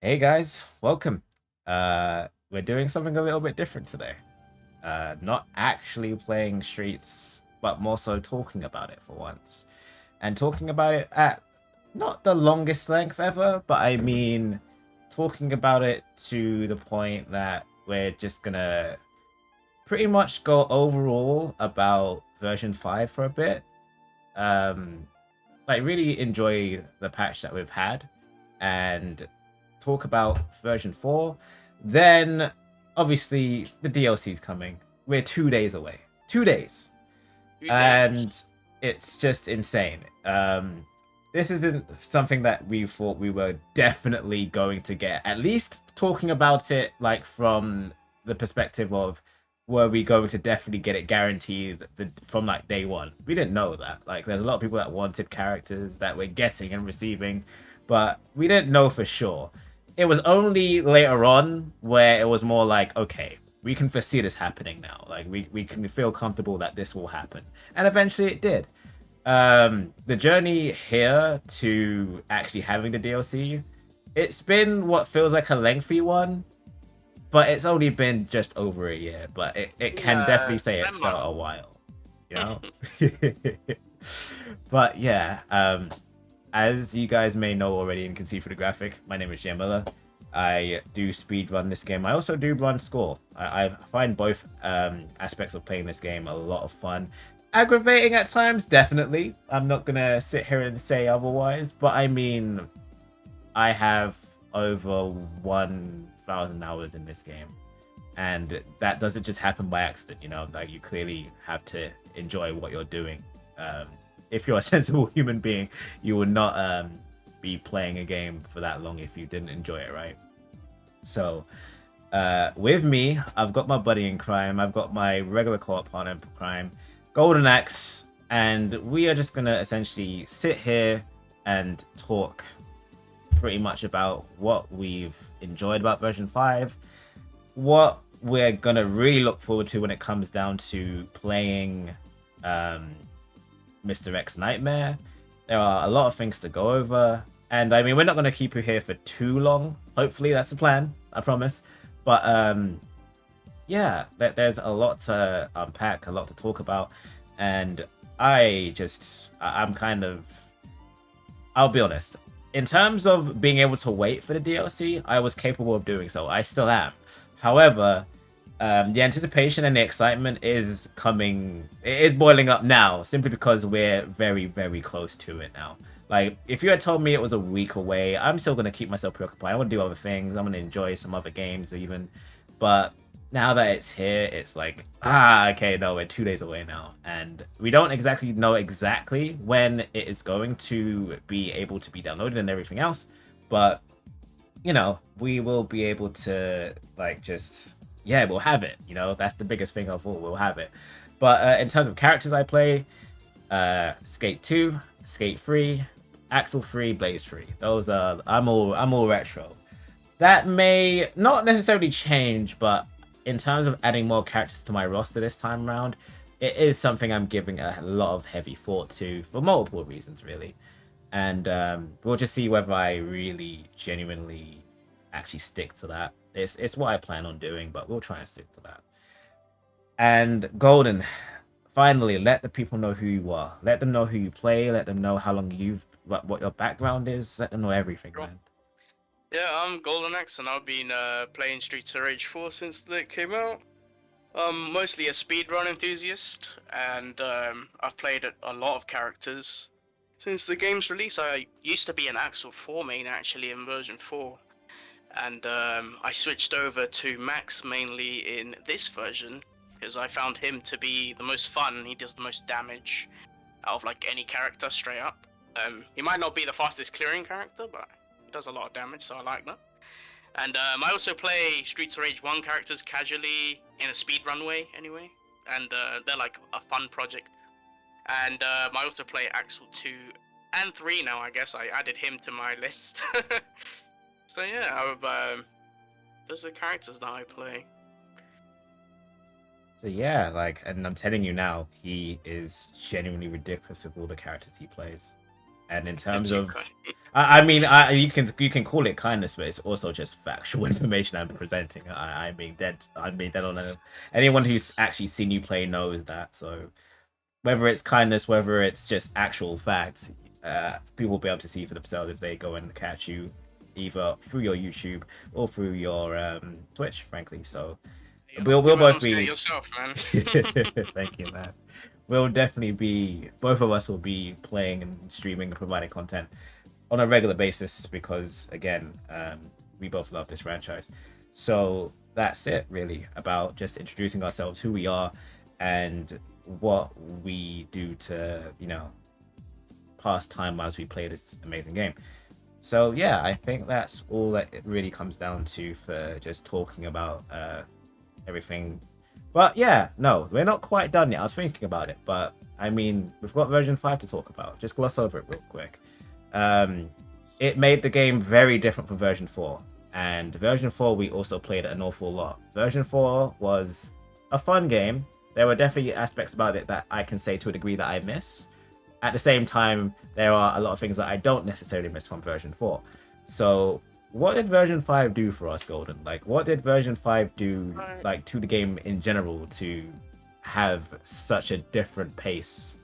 Hey guys, welcome. We're doing something a little bit different today. Not actually playing Streets, but more so talking about it for once. And talking about it at not the longest length ever, but I mean talking about it to the point that we're just gonna pretty much go overall about version 5 for a bit. Um, like really enjoy the patch that we've had and talk about version 4. Then obviously the DLC's coming. We're 2 days away. 2 days. Few And days. it's just insane. This isn't something that we thought we were definitely going to get. At least talking about it like from the perspective of were we going to definitely get it guaranteed from like day one. We didn't know that. Like there's a lot of people that wanted characters that we're getting and receiving, but we didn't know for sure. It was only later on where it was more like, okay, we can foresee this happening now. Like we can feel comfortable that this will happen. And eventually it did. The journey here to actually having the DLC, it's been what feels like a lengthy one, but it's only been just over a year. But it can definitely say it Remember. felt a while, you know. But yeah, as you guys may know already and can see through the graphic, my name is Jay Miller. I do speed run this game. I also do run score. I find both aspects of playing this game a lot of fun. Aggravating at times, definitely. I'm not gonna sit here and say otherwise, but I mean, I have over 1,000 hours in this game, and that doesn't just happen by accident. You know, like you clearly have to enjoy what you're doing. Um, if you're a sensible human being, you would not be playing a game for that long if you didn't enjoy it, right? So, with me, I've got my buddy in crime. I've got my regular co-op partner in crime, MR.X, and we are just gonna essentially sit here and talk pretty much about what we've enjoyed about version 5, what we're gonna really look forward to when it comes down to playing um, MR.X Nightmare. There are a lot of things to go over, and I mean we're not gonna keep you here for too long. Hopefully that's the plan. I promise. But yeah, there's a lot to unpack, a lot to talk about, and I'm kind of, I'll be honest. In terms of being able to wait for the DLC, I was capable of doing so. I still am. However, the anticipation and the excitement is coming. It is boiling up now, simply because we're very, very close to it now. Like, if you had told me it was a week away, I'm still gonna keep myself preoccupied. I want to do other things. I'm gonna enjoy some other games, even. But now that it's here, it's like, okay, no, we're 2 days away now, and we don't exactly know exactly when it is going to be able to be downloaded and everything else. But we will be able to like just yeah, we'll have it. That's the biggest thing of all. We'll have it. But in terms of characters I play, Skate 2, Skate 3, Axel 3, Blaze 3. Those are I'm all retro. That may not necessarily change, but in terms of adding more characters to my roster this time around, it is something I'm giving a lot of heavy thought to for multiple reasons, really. And we'll just see whether I really genuinely actually stick to that. It's what I plan on doing, but we'll try and stick to that. And Golden, finally, let the people know who you are. Let them know who you play. Let them know how long what your background is. Let them know everything, Sure. man. Yeah, I'm MR.X and I've been playing Streets of Rage 4 since it came out. I'm mostly a speedrun enthusiast, and I've played a lot of characters. Since the game's release, I used to be an Axel 4 main actually in version 4, and I switched over to Max mainly in this version, because I found him to be the most fun. He does the most damage out of like any character straight up. He might not be the fastest clearing character, but he does a lot of damage, so I like that. And I also play Streets of Rage 1 characters casually in a speedrun way, anyway. And they're like a fun project. And I also play Axel 2 and 3 now, I guess. I added him to my list. So yeah, those are the characters that I play. So yeah, like, and I'm telling you now, he is genuinely ridiculous with all the characters he plays. And in terms It's of, okay. I mean, you can call it kindness, but it's also just factual information I'm presenting. I'm being dead on it. Anyone who's actually seen you play knows that. So whether it's kindness, whether it's just actual facts, people will be able to see for themselves if they go and catch you, either through your YouTube or through your Twitch, frankly. So we'll You both demonstrate be. yourself, man. Thank you, man. We'll definitely be. Both of us will be playing and streaming and providing content on a regular basis because, again, we both love this franchise. So that's it, really, about just introducing ourselves, who we are, and what we do to, pass time as we play this amazing game. So yeah, I think that's all that it really comes down to for just talking about everything. But yeah, no, we're not quite done yet. I was thinking about it, but I mean, we've got version 5 to talk about. Just gloss over it real quick. It made the game very different from version 4. And version 4, we also played it an awful lot. Version 4 was a fun game. There were definitely aspects about it that I can say to a degree that I miss. At the same time, there are a lot of things that I don't necessarily miss from version 4. So what did version 5 do for us, Golden? Like, what did version 5 do, like, to the game in general to have such a different pace?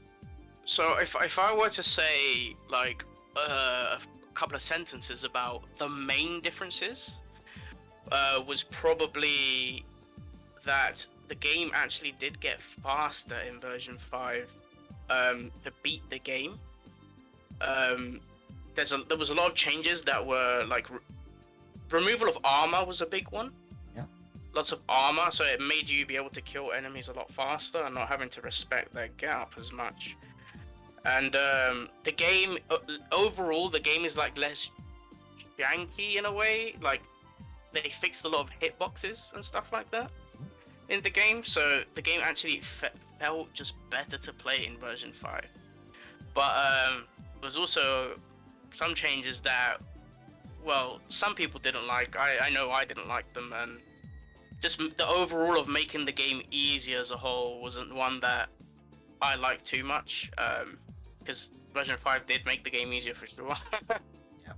So if I were to say like a couple of sentences about the main differences, was probably that the game actually did get faster in version 5 to beat the game. There was a lot of changes that were like removal of armor was a big one. Yeah. Lots of armor, so it made you be able to kill enemies a lot faster and not having to respect their gap as much. And the game overall, the game is like less janky in a way. Like they fixed a lot of hitboxes and stuff like that in the game, so the game actually felt just better to play in version 5. But there was also some changes that, well, some people didn't like. I know I didn't like them, and just the overall of making the game easier as a whole wasn't one that I liked too much. Because version 5 did make the game easier for sure. Yeah.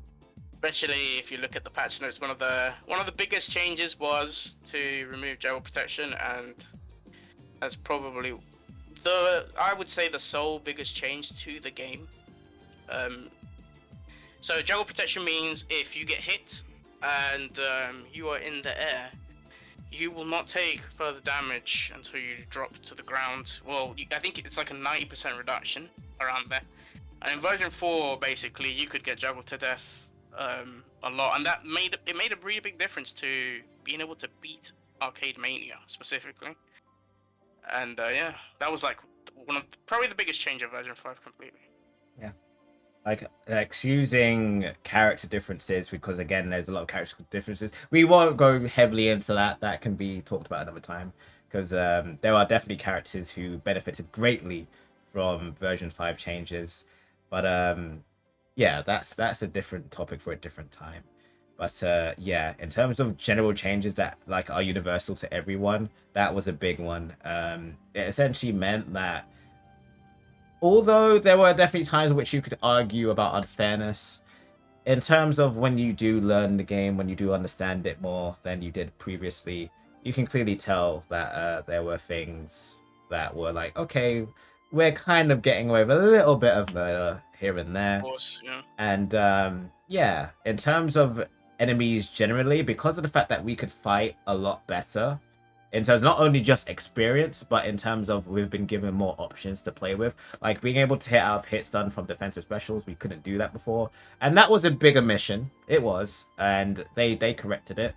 Especially if you look at the patch notes, one of the biggest changes was to remove juggle protection, and that's probably I would say the sole biggest change to the game. So juggle protection means if you get hit and you are in the air, you will not take further damage until you drop to the ground. Well, I think it's like a 90% reduction around there. And in version 4, basically, you could get juggled to death a lot, and that made a really big difference to being able to beat Arcade Mania specifically. And yeah, that was like probably the biggest change of version 5 completely. Yeah. Like excusing character differences, because again, there's a lot of character differences. We won't go heavily into that. That can be talked about another time, because there are definitely characters who benefited greatly from version 5 changes. But yeah, that's a different topic for a different time. But yeah, in terms of general changes that like are universal to everyone, that was a big one. It essentially meant that although there were definitely times in which you could argue about unfairness, in terms of when you do learn the game, when you do understand it more than you did previously, you can clearly tell that there were things that were like, okay, we're kind of getting away with a little bit of murder here and there. Of course, yeah. And yeah, in terms of enemies generally, because of the fact that we could fight a lot better, in terms not only just experience, but in terms of we've been given more options to play with, like being able to hit out hit stun from defensive specials. We couldn't do that before, and that was a big omission. It was, and they corrected it,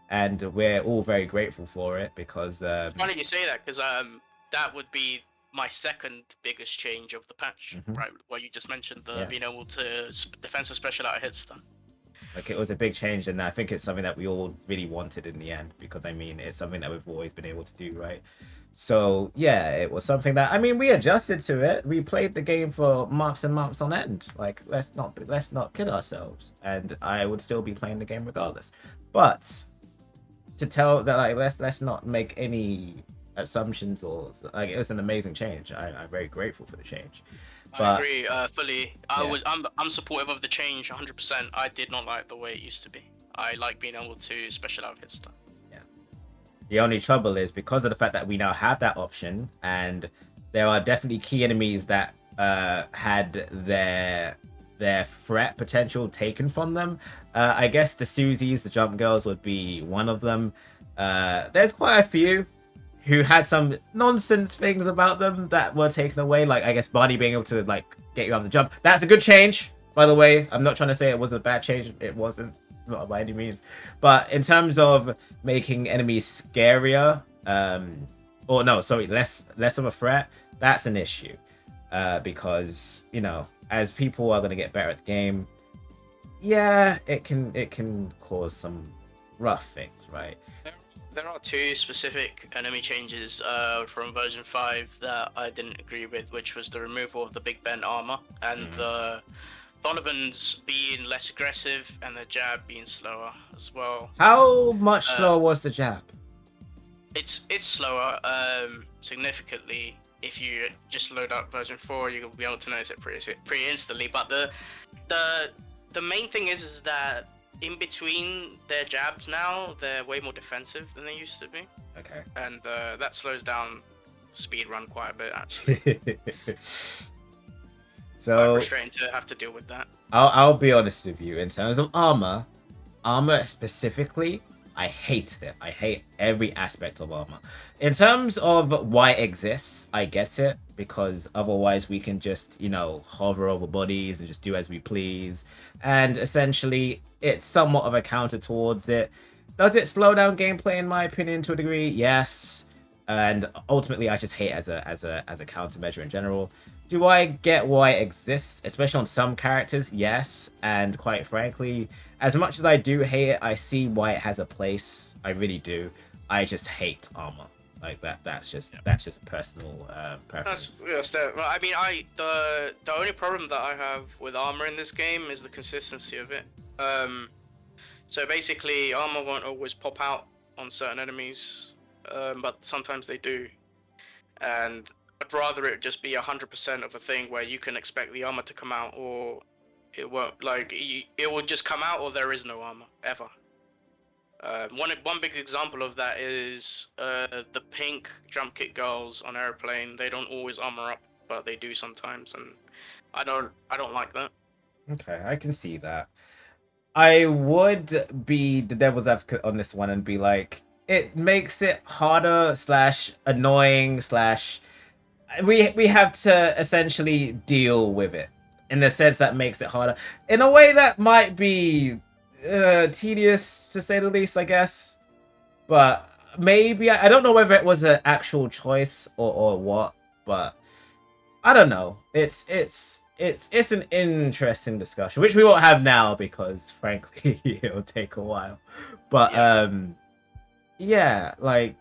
and we're all very grateful for it because It's funny you say that, because that would be my second biggest change of the patch, right? Where you just mentioned being able to defensive special out a hit stun. Like, it was a big change, and I think it's something that we all really wanted in the end, because I mean, it's something that we've always been able to do, right? So yeah, it was something that, I mean, we adjusted to it. We played the game for months and months on end. Like, let's not kid ourselves, and I would still be playing the game regardless. But to tell that, like, let's not make any assumptions, or like, it was an amazing change. I'm very grateful for the change. I But agree fully. yeah, I'm supportive of the change 100%. I did not like the way it used to be. I like being able to special outfit stuff. yeah. The only trouble is because of the fact that we now have that option, and there are definitely key enemies that had their threat potential taken from them. I guess the Susies, the Jump Girls, would be one of them. There's quite a few who had some nonsense things about them that were taken away, like I guess Barney being able to like get you out of the jump. That's a good change, by the way. I'm not trying to say it was a bad change. It wasn't, not by any means. But in terms of making enemies scarier, or no, sorry, less of a threat, that's an issue. Because you know, as people are gonna get better at the game, yeah, it can cause some rough things, right? There are two specific enemy changes from version 5 that I didn't agree with, which was the removal of the Big Ben armor and the Donovan's being less aggressive and the jab being slower as well. How much slower was the jab? It's slower significantly. If you just load up version 4, you'll be able to notice it pretty instantly. But the main thing is that in between their jabs now, they're way more defensive than they used to be. Okay. And that slows down speed run quite a bit, actually. So quite frustrating to have to deal with that. I'll be honest with you. In terms of armor specifically, I hate it. I hate every aspect of armor. In terms of why it exists, I get it, because otherwise we can just, you know, hover over bodies and just do as we please. And essentially, it's somewhat of a counter towards it. Does it slow down gameplay, in my opinion, to a degree? Yes. And ultimately, I just hate it as a countermeasure in general. Do I get why it exists, especially on some characters? Yes. And quite frankly, as much as I do hate it, I see why it has a place. I really do. I just hate armor. Like that's just personal preference. I mean, the only problem that I have with armor in this game is the consistency of it. So basically, armor won't always pop out on certain enemies, but sometimes they do. And I'd rather it just be 100% of a thing where you can expect the armor to come out, or it won't. Like it will just come out, or there is no armor ever. One big example of that is the pink jump kit girls on Airplane. They don't always armor up, but they do sometimes, and I don't like that. Okay, I can see that. I would be the devil's advocate on this one and be like, it makes it harder slash annoying slash we have to essentially deal with it in the sense that makes it harder in a way that might be tedious to say the least, I guess. But maybe I don't know whether it was an actual choice or what, but I don't know. It's an interesting discussion, which we won't have now because frankly it'll take a while. But yeah, like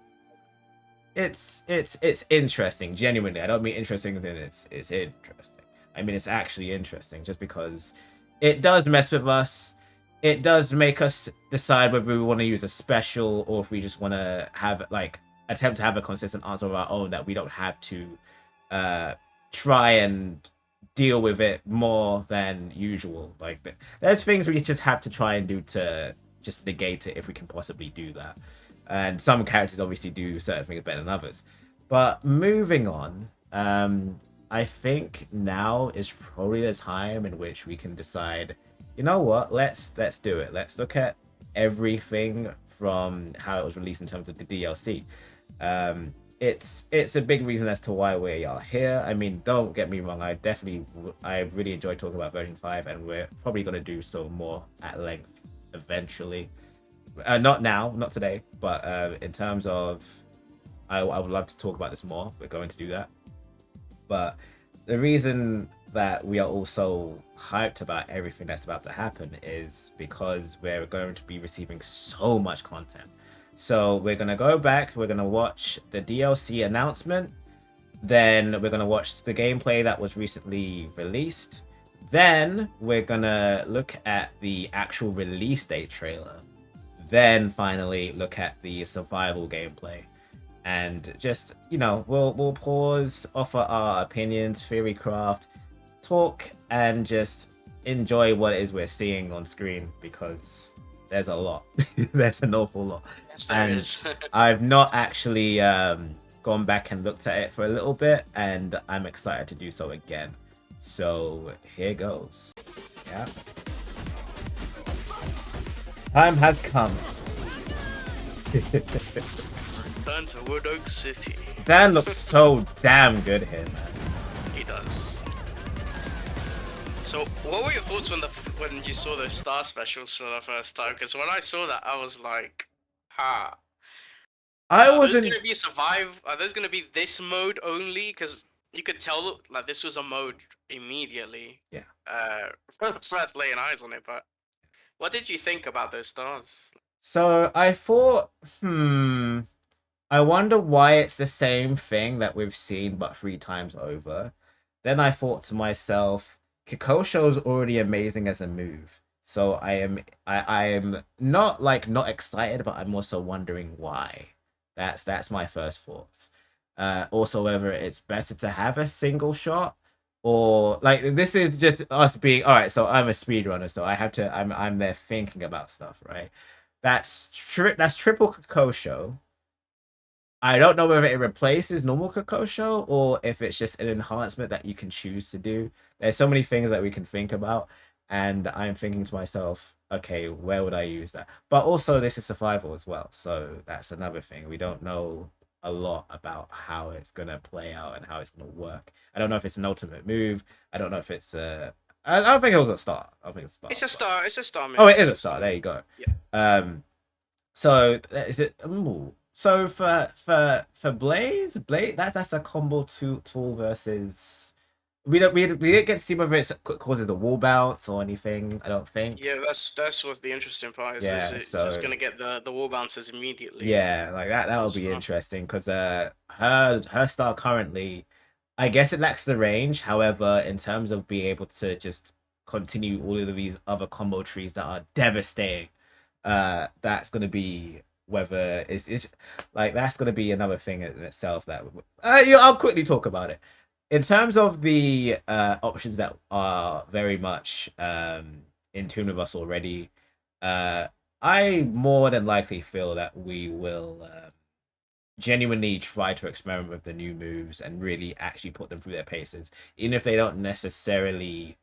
it's interesting, genuinely. I don't mean interesting as in it's interesting. I mean it's actually interesting just because it does mess with us. It does make us decide whether we want to use a special or if we just want to have like attempt to have a consistent answer of our own that we don't have to try and deal with it more than usual. Like there's things we just have to try and do to just negate it if we can possibly do that. And some characters obviously do certain things better than others. But moving on, I think now is probably the time in which we can decide, you know what, let's do it. Let's look at everything from how it was released in terms of the DLC. It's a big reason as to why we are here. I mean, don't get me wrong, I really enjoyed talking about version 5, and we're probably going to do so more at length eventually. Not now, not today, but in terms of I would love to talk about this more. We're going to do that. But the reason that we are also hyped about everything that's about to happen is because we're going to be receiving so much content. So we're going to go back, we're going to watch the DLC announcement, then we're going to watch the gameplay that was recently released, then we're going to look at the actual release date trailer, then finally look at the survival gameplay. And just, you know, we'll pause, offer our opinions, theory craft, talk and just enjoy what it is we're seeing on screen, because there's a lot. There's an awful lot. Yes, there is. I've not actually gone back and looked at it for a little bit, and I'm excited to do so again. So here goes. Yeah. Time has come. Return to Wood Oak City. Dan looks so damn good here, man. He does. So, what were your thoughts when you saw the Star Specials for the first time? Because when I saw that, I was like, "Ha." I wasn't. There's gonna be survive. There's gonna be this mode only, because you could tell like this was a mode immediately. Yeah. First laying eyes on it, but what did you think about those stars? So I thought, I wonder why it's the same thing that we've seen but 3 times over. Then I thought to myself, Kikosho's already amazing as a move. So I am not not excited, but I'm also wondering why. That's my first thoughts. Also, whether it's better to have a single shot, or like this is just us being all right. So I'm a speedrunner, so I'm there thinking about stuff, right? That's triple Kikosho. I don't know whether it replaces normal Kikosho or if it's just an enhancement that you can choose to do. There's so many things that we can think about, and I'm thinking to myself, okay, where would I use that? But also, this is survival as well, so that's another thing. We don't know a lot about how it's gonna play out and how it's gonna work. I don't know if it's an ultimate move. I don't know if it's a. I don't think it was a start. I think it's a start. It's a star. It's a star. Oh, it is a start. There you go. Yeah. So is it? Ooh. So for Blaze, that's a combo tool versus. We didn't get to see whether it causes a wall bounce or anything. I don't think. Yeah, that's what the interesting part is. Yeah, is it's just gonna get the wall bounces immediately. Yeah, like that'll be interesting, because her star currently, I guess it lacks the range. However, in terms of being able to just continue all of these other combo trees that are devastating, that's gonna be whether it's like that's gonna be another thing in itself that I'll quickly talk about it. In terms of the options that are very much in tune with us already, I more than likely feel that we will genuinely try to experiment with the new moves and really actually put them through their paces, even if they don't necessarily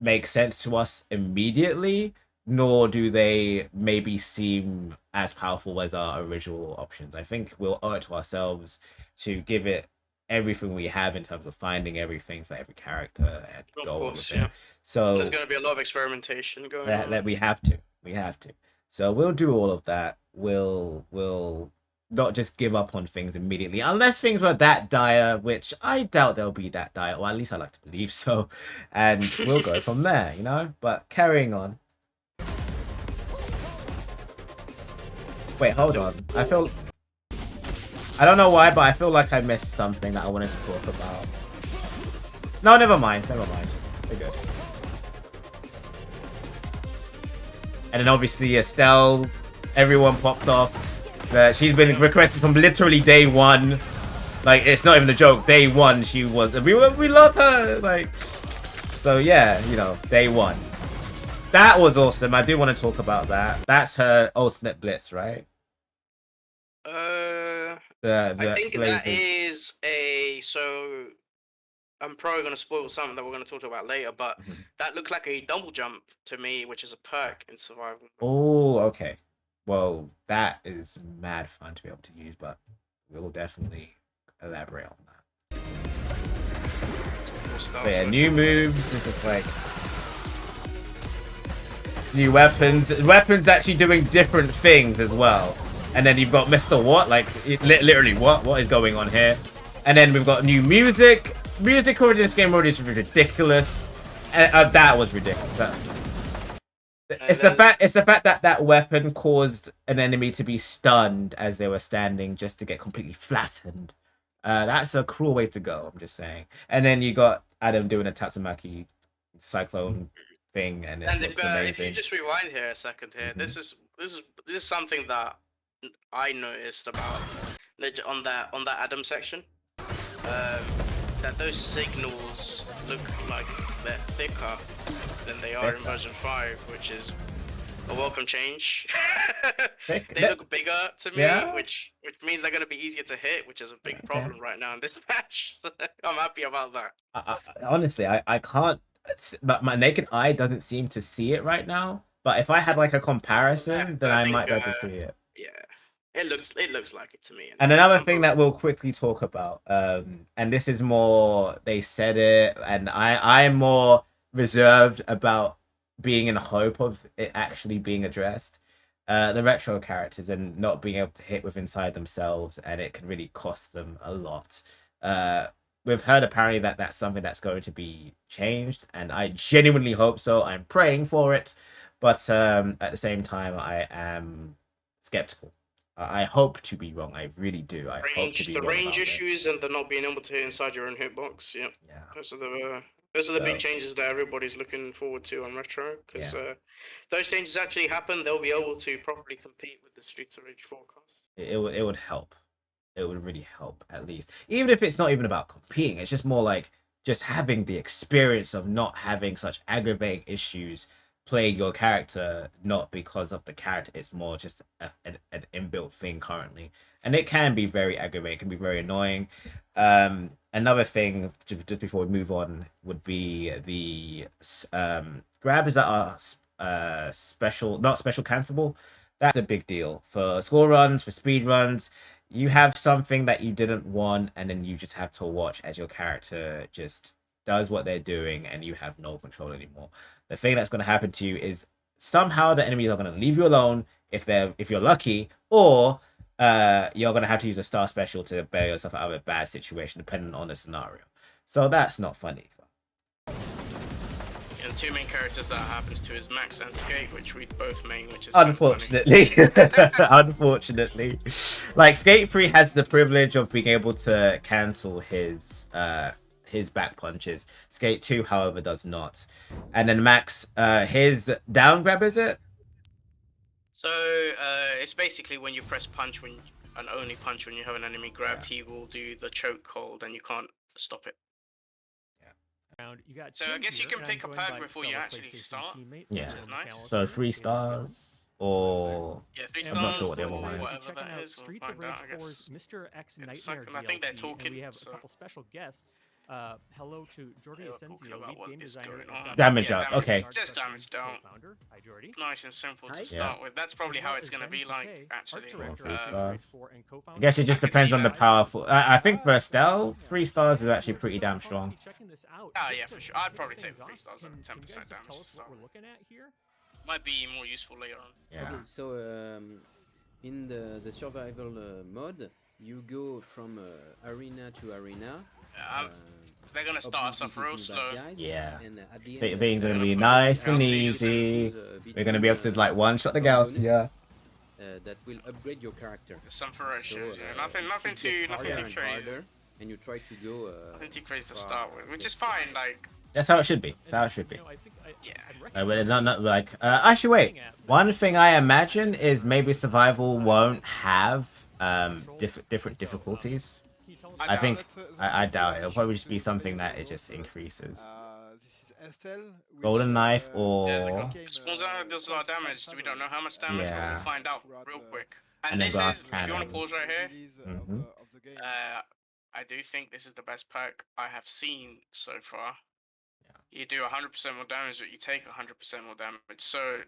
make sense to us immediately, nor do they maybe seem as powerful as our original options. I think we'll owe it to ourselves to give it everything we have in terms of finding everything for every character and go on with it. So there's going to be a lot of experimentation going on. That we have to. So we'll do all of that. We'll not just give up on things immediately, unless things were that dire, which I doubt they'll be that dire, or at least I like to believe so. And we'll go from there, you know? But carrying on. Wait, hold on. I don't know why, but I feel like I missed something that I wanted to talk about. No, never mind. We're good. And then obviously Estelle, everyone popped off. She's been requested from literally day one. Like, it's not even a joke. Day one, she was. We love her. Like, so yeah, you know, day one. That was awesome. I do want to talk about that. That's her alternate blitz, right? I think that is so I'm probably going to spoil something that we're going to talk about later, but that looked like a double jump to me, which is a perk in survival. Oh, okay. Well, that is mad fun to be able to use, but we'll definitely elaborate on that. But yeah, new moves. This is like new weapons. Weapons actually doing different things as well. And then you've got Mr. What? Like, literally, what is going on here? And then we've got new music. Music already in this game already is ridiculous. And that was ridiculous. It's the fact that that weapon caused an enemy to be stunned as they were standing just to get completely flattened. That's a cruel way to go, I'm just saying. And then you got Adam doing a Tatsumaki cyclone thing, and if you just rewind here a second here, this is something that I noticed about on that Adam section. that those signals look like they're thicker than they are in version 5, which is a welcome change. They look bigger to me, which means they're going to be easier to hit, which is a big problem right now in this match. I'm happy about that. Honestly, I can't. But my naked eye doesn't seem to see it right now. But if I had like a comparison, then I might be able to see it. Yeah, it looks like it to me. And another thing that we'll quickly talk about, and this is more, they said it, and I'm more reserved about being in hope of it actually being addressed. The retro characters and not being able to hit with inside themselves, and it can really cost them a lot. We've heard apparently that that's something that's going to be changed, and I genuinely hope so. I'm praying for it, but at the same time, I am skeptical. I hope to be wrong. I really do. I hope to be wrong. The range issues and the not being able to hit inside your own hitbox. Yep. Yeah. Those are the big changes that everybody's looking forward to on retro. Because those changes actually happen, they'll be able to properly compete with the Streets of Rage forecast. It would help. It would really help, at least. Even if it's not even about competing, it's just more like just having the experience of not having such aggravating issues playing your character, not because of the character. It's more just an inbuilt thing currently, and it can be very aggravating. It can be very annoying. Another thing, just before we move on, would be the grabs that are special, not special cancelable. That's a big deal for score runs, for speed runs. You have something that you didn't want, and then you just have to watch as your character just does what they're doing, and you have no control anymore. The thing that's going to happen to you is somehow the enemies are going to leave you alone if you're lucky, or you're going to have to use a star special to bail yourself out of a bad situation, depending on the scenario. So that's not funny. And the two main characters that happens to is MR.X and Skate, which we both main, which is unfortunately. Unfortunately, like Skate 3 has the privilege of being able to cancel his back punches. Skate 2, however, does not. And then MR.X, his down grab, is it? So it's basically when you press punch and only punch when you have an enemy grabbed, he will do the choke hold and you can't stop it. So I guess you can pick a perk before you actually start. Yeah. Which is nice. So 3 stars or 3 stars. I'm not sure what the other one is. Whatever that is, we'll find out, I guess. MR.X Nightmare DLC, I think they're talking. And we have a couple special guests. Hello to Jordi Asensio, lead game designer. Damage up, okay. Just damage down. Hi, Jordi. Nice and simple to start with. That's probably how it's going to be like, actually. 3 stars. I guess it just depends on the powerful. I think for Estelle, 3 stars is actually pretty damn strong. Oh yeah, for sure. I'd probably take 3 stars over 10% damage to start. Might be more useful later on. Yeah. Okay, so in the survival mode, you go from arena to arena. They're gonna start us off real slow. Yeah. And at the Things are gonna be nice and easy. We're gonna be able to like one-shot the gals. Yeah. That will upgrade your character. Some ferocious, nothing too crazy. And you try to go. Nothing too crazy to start with, which is fine. Like. That's how it should be. That's how it should be. Yeah. But not like. Actually, wait. One thing I imagine is maybe survival won't have different difficulties. I think I doubt it. It'll probably just be something that it just increases. Golden knife or spawns out does a lot of damage. We don't know how much damage, but we'll find out real quick. And this glass is, if you want to pause right here, Mhm. I do think this is the best perk I have seen so far. Yeah. You do 100% more damage, but you take 100% more damage. So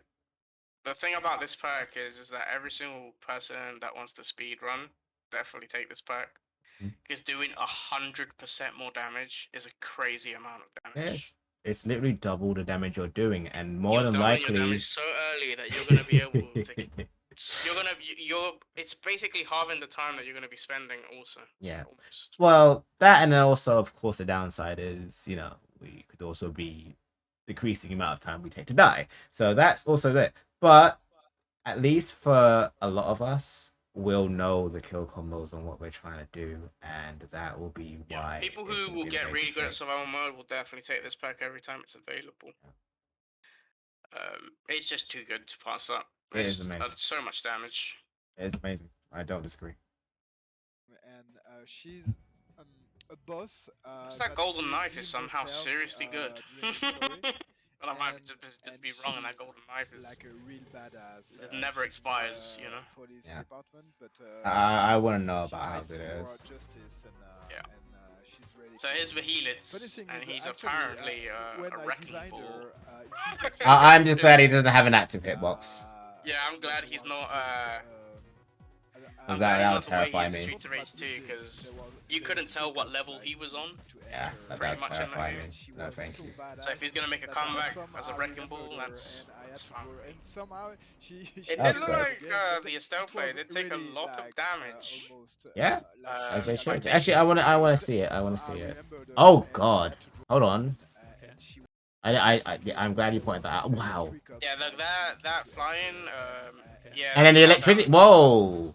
the thing about this perk is that every single person that wants to speed run definitely take this perk. Because doing 100% more damage is a crazy amount of damage. Yes. It's literally double the damage you're doing, and more than likely. Your damage so early that you're gonna be able to. It's basically halving the time that you're gonna be spending. Also. Yeah. Almost. Well, that, and then also, of course, the downside is, we could also be decreasing the amount of time we take to die. So that's also it. But at least for a lot of us, we'll know the kill combos and what we're trying to do, and that will be why. People who will get really good at survival mode will definitely take this pack every time it's available. It's just too good to pass up. It is amazing. So much damage. It's amazing. I don't disagree. And she's a boss. It's that golden knife is somehow herself, seriously good. during the story. But I might And, just be wrong, and that golden knife is like a real badass. it never She's in expires, the you know. police Yeah. department, but I wouldn't know she about how fights good it is. for justice, and Yeah. she's really. So here's Funny Vahilitz, thing and is, he's actually, apparently when a I wrecking designed ball. her, it's easy to I'm just Yeah. glad he doesn't have an active hitbox. Yeah, I'm glad he's not. Because I'm that glad he's would not the way he terrify is in me. Streets of Rage 2, because you couldn't tell what level he was on. Yeah, that Pretty would much in that terrify game. me. No, thank you. So if he's gonna make a comeback as a wrecking ball, that's fine. And somehow It That's did look good. like the Estelle play did take a lot of damage. Yeah, as they like should. big Actually, I hits. want to see it. I want to see it. Oh God! Hold on. I'm glad you pointed that out. Wow. Yeah, look, that flying, yeah. And then the that's electricity. down. Whoa.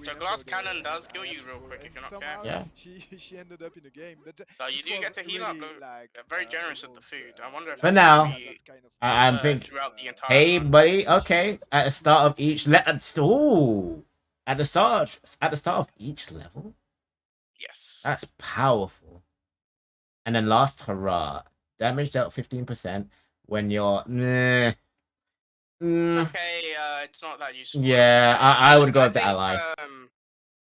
So glass cannon does kill you real quick if you're not careful. Yeah. She ended up in a game, but So you do get to heal up. They're very generous with the food. I wonder if For it's now, gonna be, I'm thinking. throughout the entire Hey, run. buddy. Okay. At the start of each ooh. At the start of each level. Yes. That's powerful. And then last hurrah. Damage dealt 15% when you're. Okay, it's not that useful. Yeah, So I would go with the think, ally.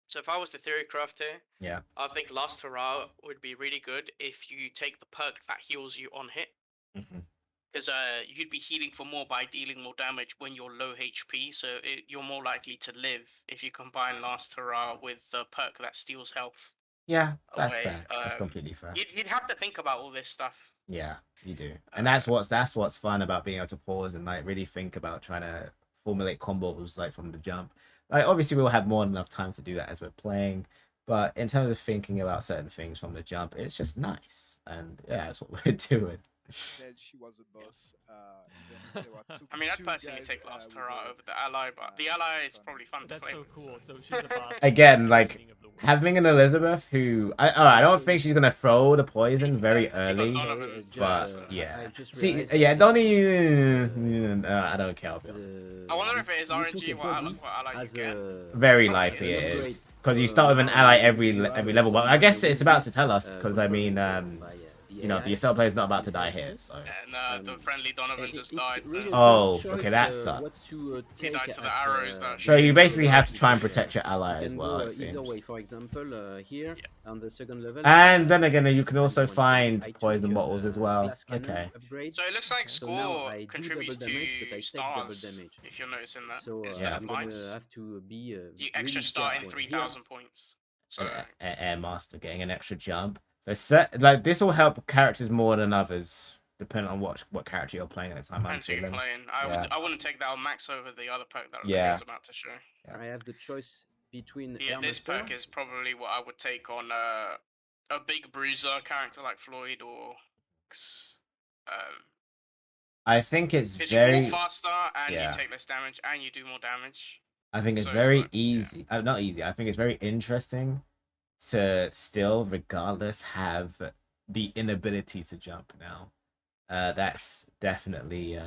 So if I was the theory crafter, Yeah. I think Last Hurrah would be really good if you take the perk that heals you on hit. Mhm. Because you'd be healing for more by dealing more damage when you're low HP, so you're more likely to live if you combine Last Hurrah with the perk that steals health Yeah, that's away. fair. That's completely fair. You'd have to think about all this stuff. Yeah, you do. And that's what's fun about being able to pause and like really think about trying to formulate combos like from the jump. Like obviously we'll have more than enough time to do that as we're playing, but in terms of thinking about certain things from the jump, it's just nice. And yeah, that's what we're doing. Said she was a boss. I mean, I'd personally take Last Hurrah over the ally, but the ally is probably fun to That's play. so with, cool. So she's the boss. Again, at the like, beginning of the world. Having an Elizabeth who I don't think she's gonna throw the poison very early, Donovan, but I yeah. just See, realized yeah, that don't even. I don't care. I'll be honest. I wonder if it is you took RNG a what body ally you as get. Very Probably likely it is. is because you start with an ally every level. But I guess it's about to tell us because I mean, you know, the Estelle player is not about to die here. So. And the friendly Donovan just died. Really Oh, tough okay, choice, that what sucks. to He take died to the at, arrows that So you shoot. basically have to try and protect your ally You as can well. go It seems. either way. For example, here on the second level. And then again, you can also I find took, poison bottles as well. glass cannon Okay. upgrade. So it looks like So now score I do contributes double damage, but I to take double stars, damage. if you're noticing that, So instead Yeah. of I'm gonna points. have to be You extra really star in careful. 3,000 points. So Air Master getting an extra jump. Like this will help characters more than others, depending on what character you're playing at the time. I'm depends who you're feeling. playing. I wouldn't take that on max over the other perk that Yeah. I was about to show. Here, I have the choice between Yeah, this Air perk is probably what I would take on a big bruiser character like Floyd or I think it's because very. you walk faster and Yeah. you take less damage and you do more damage. I think it's So very like, easy. Not easy. I think it's very interesting to still, regardless, have the inability to jump now. That's definitely.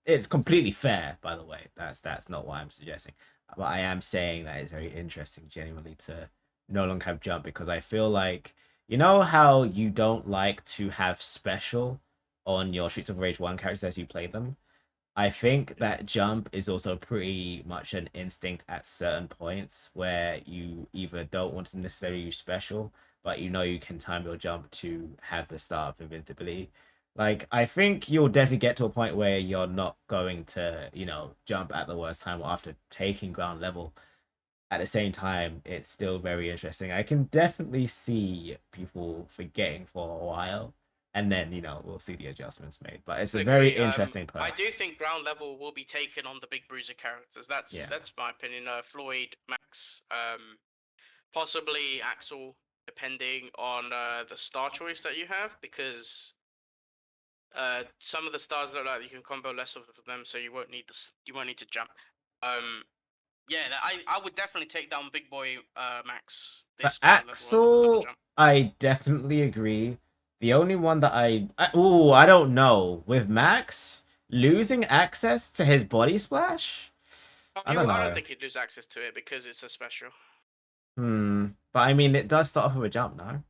It's completely fair, by the way. That's not what I'm suggesting. But I am saying that it's very interesting, genuinely, to no longer have jump because I feel like you know how you don't like to have special on your Streets of Rage 1 characters as you play them. I think that jump is also pretty much an instinct at certain points where you either don't want to necessarily use special, but you know you can time your jump to have the start of invincibility. Like, I think you'll definitely get to a point where you're not going to, you know, jump at the worst time after taking ground level. At the same time, it's still very interesting. I can definitely see people forgetting for a while. And then, you know, we'll see the adjustments made. But it's a very interesting perk. I do think ground level will be taken on the big bruiser characters. That's my opinion. Floyd, Max, possibly Axel, depending on the star choice that you have, because some of the stars look like you can combo less of them, so you won't need to jump. Yeah, I would definitely take down big boy Max. But Axel, I definitely agree. The only one that I don't know. With Max, losing access to his body splash? I don't know. I don't think you'd lose access to it because it's a special. But I mean, it does start off with a jump now.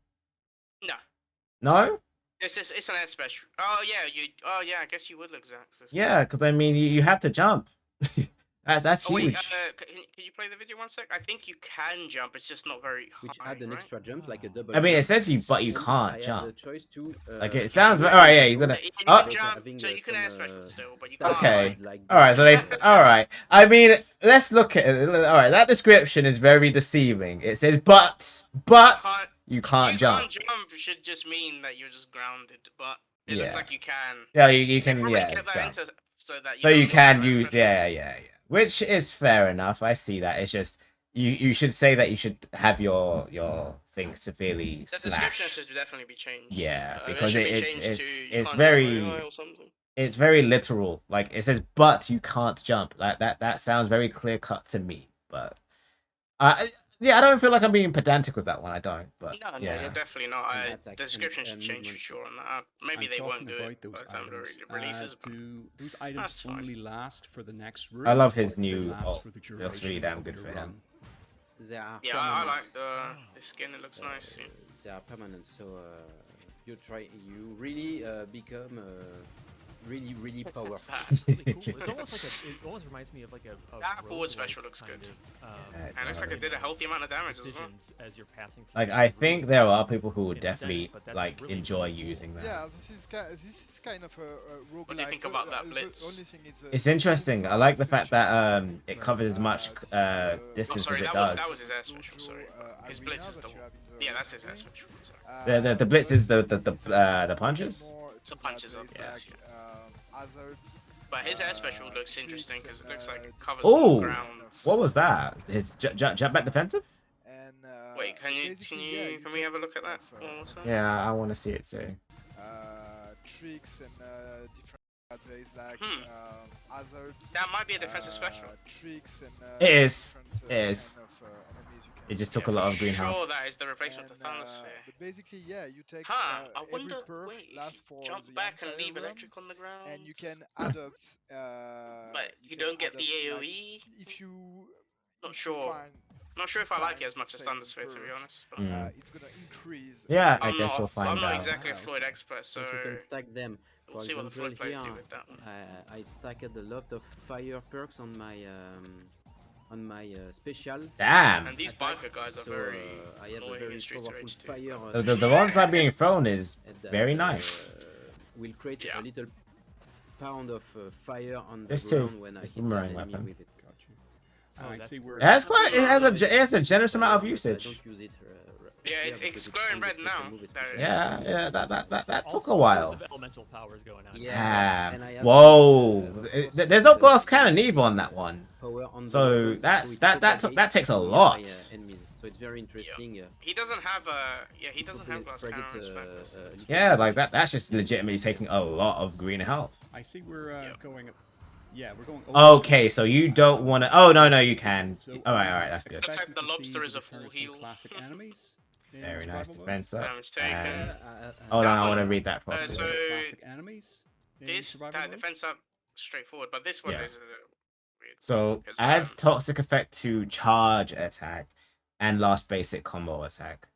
No? It's an air special. Oh yeah, I guess you would look Zax. Yeah, because I mean, you have to jump. That's Oh wait, huge. can you play the video 1 sec? I think you can jump. It's just not very Which high, add an right? extra jump, like a double I mean, jump. essentially, but you And can't I had the jump. choice to. Like it sounds. do All right, yeah, it you're gonna. You Oh, can jump, having, so you can some, air special still, but you stats can't. Okay. like all right. So they. that. All right. I mean, let's look at it. All right, that description is very deceiving. It says, but you can't jump. Can't jump should just mean that you're just grounded, but it Yeah. looks like you can. Yeah, you They can. probably Yeah, kept that jump. into so that So don't you look can like air use. special. Yeah. Which is fair enough. I see that. It's just you should say that you should have your thing severely The description slashed. should definitely be changed. Yeah, It because should be it, changed it's to you it's can't jump very very high or something. it's very literal. Like it says, but you can't jump. Like that sounds very clear cut to me. But yeah, I don't feel like I'm being pedantic with that one. I don't. But No, yeah, you're definitely not. And The attack description and should change for movement. sure on that. Maybe I'm they won't talking do about it those by the time items. the releases. But Do those items That's fine. only last for the next room? I love or his do they new last ult. for the It looks really duration damn of good your for him. run? They are yeah, I permanent. like the skin. It looks nice. Yeah. They are permanent, so you really become really powerful. That's really cool. It's almost like it almost reminds me of like a That forward roguelike special looks kind good. of, Yeah, And it looks like it did a healthy amount of damage as well. decisions as you're passing through like the I room. think there are people who would in a sense, definitely but that's like really, enjoy really cool. using that. Yeah, this is kind of a roguelike. What do you think about that blitz? The only thing is, It's interesting. I like the fact that it Right. covers as much Oh, distance sorry, as it that was does. his air special. Sorry, his blitz is the yeah, that's his air special. Sorry. The blitz is the punches. The punches up, yes, Hazards. But his air special looks interesting because it looks like it covers Oh, all grounds. what was that? His jump back defensive? And Wait, can we have a look at that one more time? Yeah, I want to see it too. tricks and different. There is like hazards. That might be a defensive special. Tricks and. It is. different, It is. kind of, enemies you can It just fight. took a lot of green Sure, health. that is the replacement of the And, Thundersphere. but basically, yeah, you take Huh, I every wonder, perk wait, if lasts you for jump the back and entire leave run, electric on the ground, and you can add up. but you can don't get add the up, like, AoE? if you. Not if you sure. find, Not sure if I like it as find much as same Thundersphere, to be perk, honest. But it's gonna increase. Yeah, I I'm guess not, we'll find I'm not out. exactly a Ah, Floyd expert, so If you can stack them. we'll For see what the example, Floyd players here do with that one. I stacked a lot of fire perks on my special. Damn. And these attack, biker guys are so, very I have a annoying very in Streets of powerful Rage 2. fire. The ones I'm being thrown is and very that, nice. Will create Yeah. a little pound of fire on the This too. ground when I It's hit boomerang an enemy weapon. with it. I that's see where It has quite. It has a generous amount of I usage. don't use it. Yeah, it's glowing red now. There it is. Yeah, that All took a sorts while. of elemental powers going on. Yeah. and I have, Whoa. uh, There's no glass cannon either on that one. Power on So the weapons, that's- it that takes a propagates lot. near my, enemies. So it's very interesting. He doesn't have he doesn't have glass Targets, cannons. Magnus. Yeah, like that's just legitimately taking a lot of green health. I see we're Yeah. going. Yeah, we're going. Okay, so you don't want to. Oh no, you can. All right, that's good. Looks like expecting the to see lobster is a return of full some heal. Classic enemies. in Very nice survival mode. defense up. Damage taken. And Uh, hold on, I one- want to read that properly. so Classic enemies. in This survival that mode. defense up straightforward, but this one Yeah. is a little weird. So because, adds toxic effect to charge attack and last basic combo attack.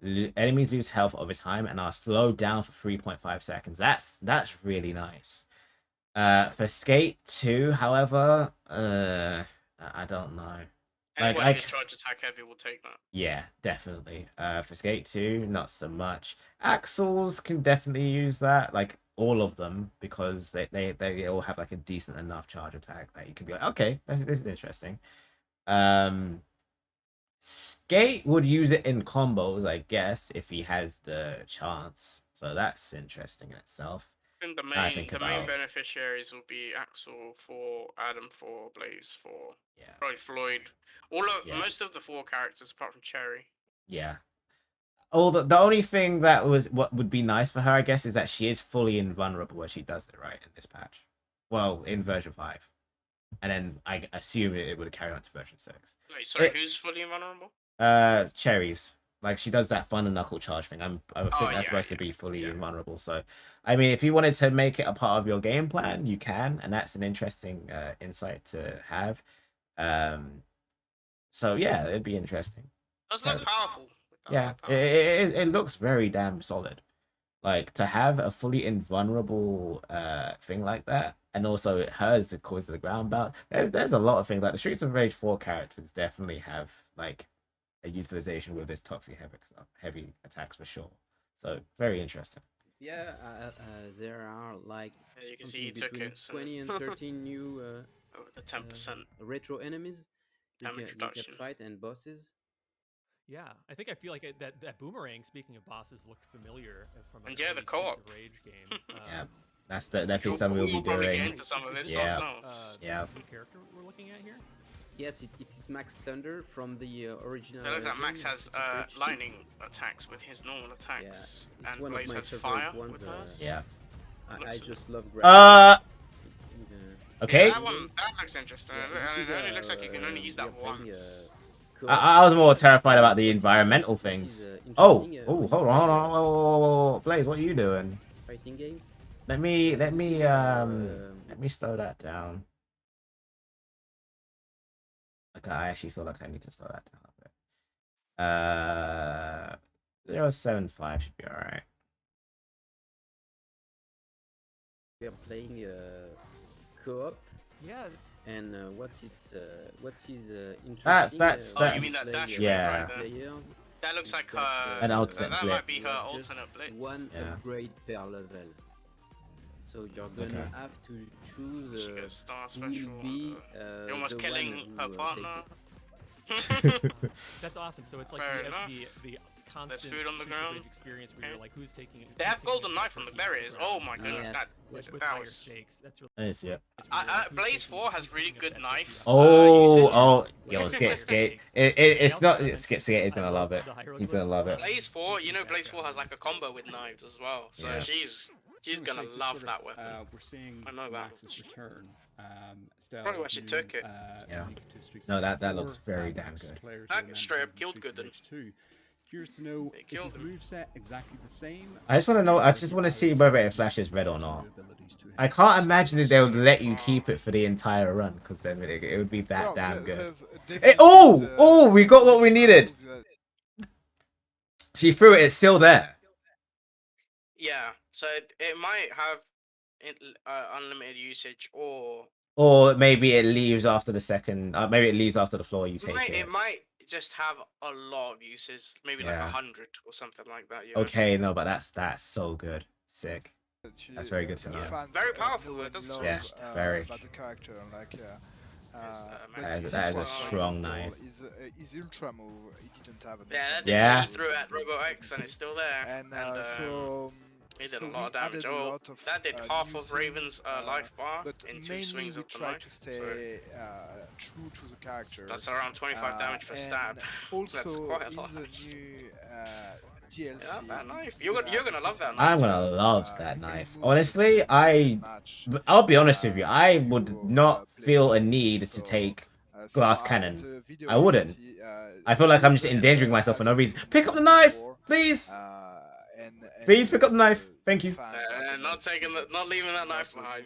Enemies lose health over time and are slowed down for 3.5 seconds. That's really nice. For Skate 2, however, I don't know. Like, Anyone I who's c- charge attack heavy will take that. Yeah, definitely. For Skate 2, not so much. Axles can definitely use that, like all of them, because they all have like a decent enough charge attack that you can be like, okay, this is interesting. Skate would use it in combos, I guess, if he has the chance. So that's interesting in itself. I think I think the main about- beneficiaries will be Axel for Adam for Blaze for Yeah. probably Floyd. Yeah. Most of the 4 characters apart from Cherry. Yeah. Oh, the only thing that what would be nice for her, I guess, is that she is fully invulnerable where she does it right in this patch. Well, in version 5. And then I assume it would carry on to version 6. Wait, sorry, It- who's fully invulnerable? Cherries. Like she does that fun and knuckle charge thing. I think that's yeah, supposed to be fully yeah. invulnerable. So, I mean, if you wanted to make it a part of your game plan, you can, and that's an interesting insight to have. So yeah, it'd be interesting. Doesn't look powerful. Yeah, it looks very damn solid. Like to have a fully invulnerable thing like that, and also it hers the cause of the ground bout. There's a lot of things like the Streets of Rage 4 characters definitely have like a utilization with this toxic heavy attacks for sure. So very interesting. Yeah, there are like Yeah, you can see something he took between it. So 20 and 13 new over the 10% retro enemies damage you can reduction. fight and bosses. Yeah, I think I feel like that boomerang. Speaking of bosses, looked familiar from And an yeah, early the co-op. Streets of Rage game. Yeah, that's definitely something we'll be probably get doing. into some of this Yeah. ourselves. Yeah. The character we're looking at here. Yes, it is Max Thunder from the original. I look at Max game, has Streets of Rage 2. lightning attacks with his normal attacks, it's and one of Blaze my has favorite fire ones, with hers. Yeah. I just love Uh. in Okay. Yeah, that looks interesting. Yeah, It only looks like you can only use that once. I was more terrified about the environmental things. Oh, hold on. Blaze, what are you doing? Fighting games. Let me slow that down. Okay, I actually feel like I need to slow that down a bit. 0.75 should be alright. We are playing co-op, Yeah, and what's his interesting? That's Oh, you mean that dash yeah. right there? Players, That looks like An alternate that might be blitz. her just alternate blitz. one Yeah. upgrade per level. So you're gonna Okay. have to She choose goes star who will special. be You're almost the killing one her who, partner. that's awesome. So it's like Fair the, enough. the constant food on the Streets of ground. Rage experience where you're Okay. like, who's taking? They have who's taking golden a knife from the turkey off berries. ground? Oh my goodness, Yes. with that higher was. stakes. That's really. Let me see it. That's really like, who's Blaze taking- 4 has who's really taking good that knife. turkey off? Oh, usages. yo, Skate. Stakes. It's They not. also Skate's gonna love it. the hieroglyphs. He's gonna love it. Blaze 4, you know Blaze 4 has like a combo with knives as well, so Yeah. she's gonna Just love sort that of, weapon. we're seeing I know that. Max's return. Probably why she took it. Yeah. Streets No, of that Rage looks 4, very damn Max good. players That will straight remember up killed Streets of Gooden. Rage 2. Curious to know It is killed his him. moveset exactly the same? I just want to know. I just want to see whether it flashes red or not. I can't imagine that they would let you keep it for the entire run, because then it would be that Well, damn good. there's Hey, definitely oh, the- oh, we got what we needed. moves that- She threw it. It's still there. Yeah, so it might have unlimited usage, or Or maybe it leaves after the second. Maybe it leaves after the floor you take it it. might just have a lot of uses, maybe like Yeah. 100 or something like that. You know? Okay, no, but that's so good. Sick. she- That's very good to the know. fans, Very powerful, know it and does love, Yeah, very. about the character, like Yes, but Max his that is a first strong example, knife. His ultra move, he didn't have. Yeah, Yeah. he threw it at MR.X and it's still there. And so he did so a lot of we added damage. a Oh, lot of, that did half of new Raven's things, life bar but in 2 mainly swings we of the try knife. to So stay true to the character. that's around 25 damage per and stab. Also, That's quite a in lot. the new DLC, Yeah, that knife. you You're gonna love that knife. I'm gonna love that you can knife. move Honestly, the I. match, I'll be honest with you. I to, would not feel a need to So, take. so glass at cannon. the video I wouldn't. quality, I feel like I'm just the- endangering myself for no reason. Pick up the knife, please. and Please pick up the knife. Thank you. fans are Not taking that, not leaving that knife behind.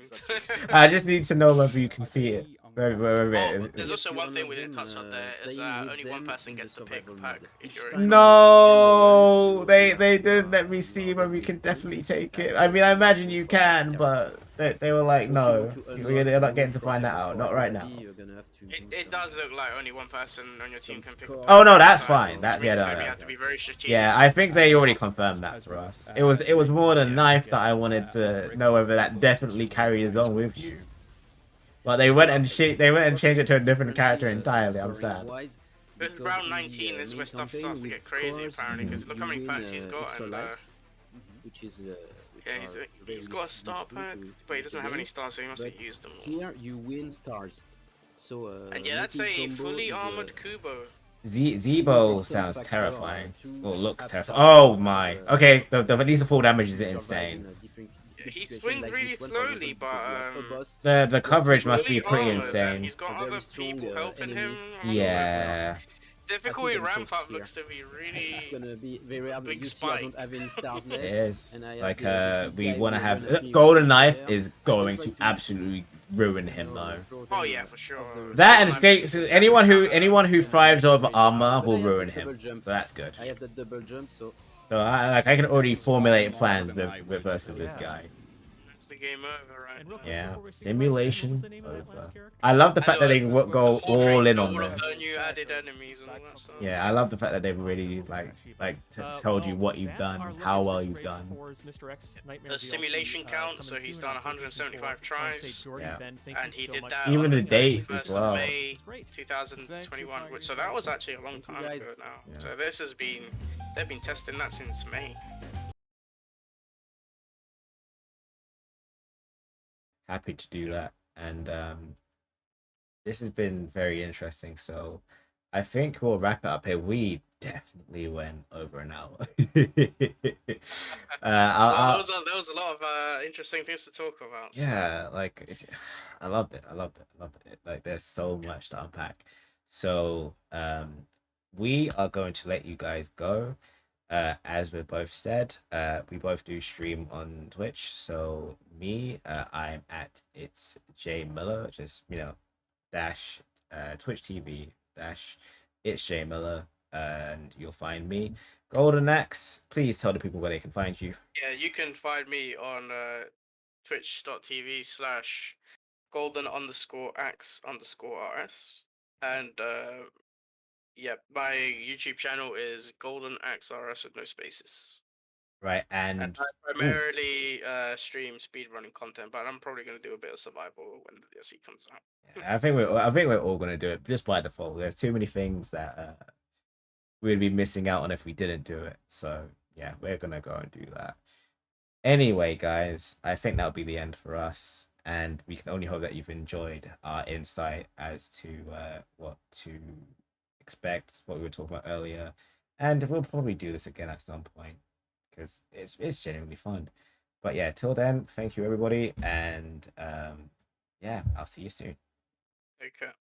I just need to know whether you can see it. Where Oh, it there's is. also If one you thing we honor didn't touch him, on there is playing with only one them person in gets the to pick survival pack mode. if Each you're time in. No, they didn't let me see whether we can definitely take it. I mean, I imagine you can, but they were like, no, you're not getting to find that out. Not right now. It does look like only one person on your team can pick up. Oh, no, that's So, fine. That- which yeah, means no, maybe no. you have to be very strategic. Yeah, I think they already confirmed that for us. It was more the knife that I wanted to know whether that definitely carries on with you. But they went and changed it to a different character entirely. I'm sad. But round 19 is where stuff starts to get crazy apparently, because look how many packs he's got, and which is yeah, he's got a star pack, but he doesn't have any stars, so he must have used them all. Here you win stars. So And yeah, that's a fully armored Kubo. Zebo sounds terrifying. Well, looks terrifying. Oh my. Okay, at least the full damage is insane. He swings really slowly, but The coverage must be fully pretty armored, and insane. he's got A very other strong, people helping enemy. him. Yeah. Difficulty I think I'm ramp up first looks to be It's really. gonna be very hard. Big You see, I spike. don't have any stars It left. is. And I have Like the we guy want to who have wanna be golden with knife there. is I going try to to- absolutely ruin him though. Oh yeah, for sure. That and escape. So anyone who thrives over armor will ruin him. Double jump. So that's good. I have the double jump, so So I can already formulate plans with versus this Yeah. guy. It's the game over right And real now. quick, Yeah, before we say goodbye, Daniel, simulation what's the name of that over. last character? I love the I fact know, that they go Full all Trades in got on all of this. the new added enemies and all that stuff. Yeah, I love the fact that they've really told you what you've done, how well you've done. MR.X Nightmare The DLC, simulation count, so coming he's soon done on PlayStation 4. 175 I wanna say, tries. Jordy, Yeah. Ben, thank And you he so did much that for Even on the the date 31st as well. of May It's great. 2021, which so that was actually a long Thank you, time guys. ago now. Yeah. So this has been, they've been testing that since May. Happy to do that, and this has been very interesting. So I think we'll wrap it up here. We definitely went over an hour. Well, there was a lot of interesting things to talk about. So. Yeah, like I loved it. I loved it. I loved it. Like there's so much to unpack. So we are going to let you guys go. As we both said, we both do stream on Twitch. So me, I'm at it's J Miller, just dash Twitch TV dash it's J Miller, and you'll find me. Golden X, please tell the people where they can find you. Yeah, you can find me on twitch.tv/golden_axe_rs. And yeah, my YouTube channel is golden_axe_rs with no spaces. Right, And and I primarily stream speedrunning content, but I'm probably going to do a bit of survival when the DLC comes out. I think we're all gonna do it just by default. There's too many things that we'd be missing out on if we didn't do it. So yeah, we're gonna go and do that. Anyway, guys, I think that'll be the end for us, and we can only hope that you've enjoyed our insight as to what to expect, what we were talking about earlier, and we'll probably do this again at some point because it's genuinely fun. But yeah, till then, thank you everybody, and yeah, I'll see you soon. Okay.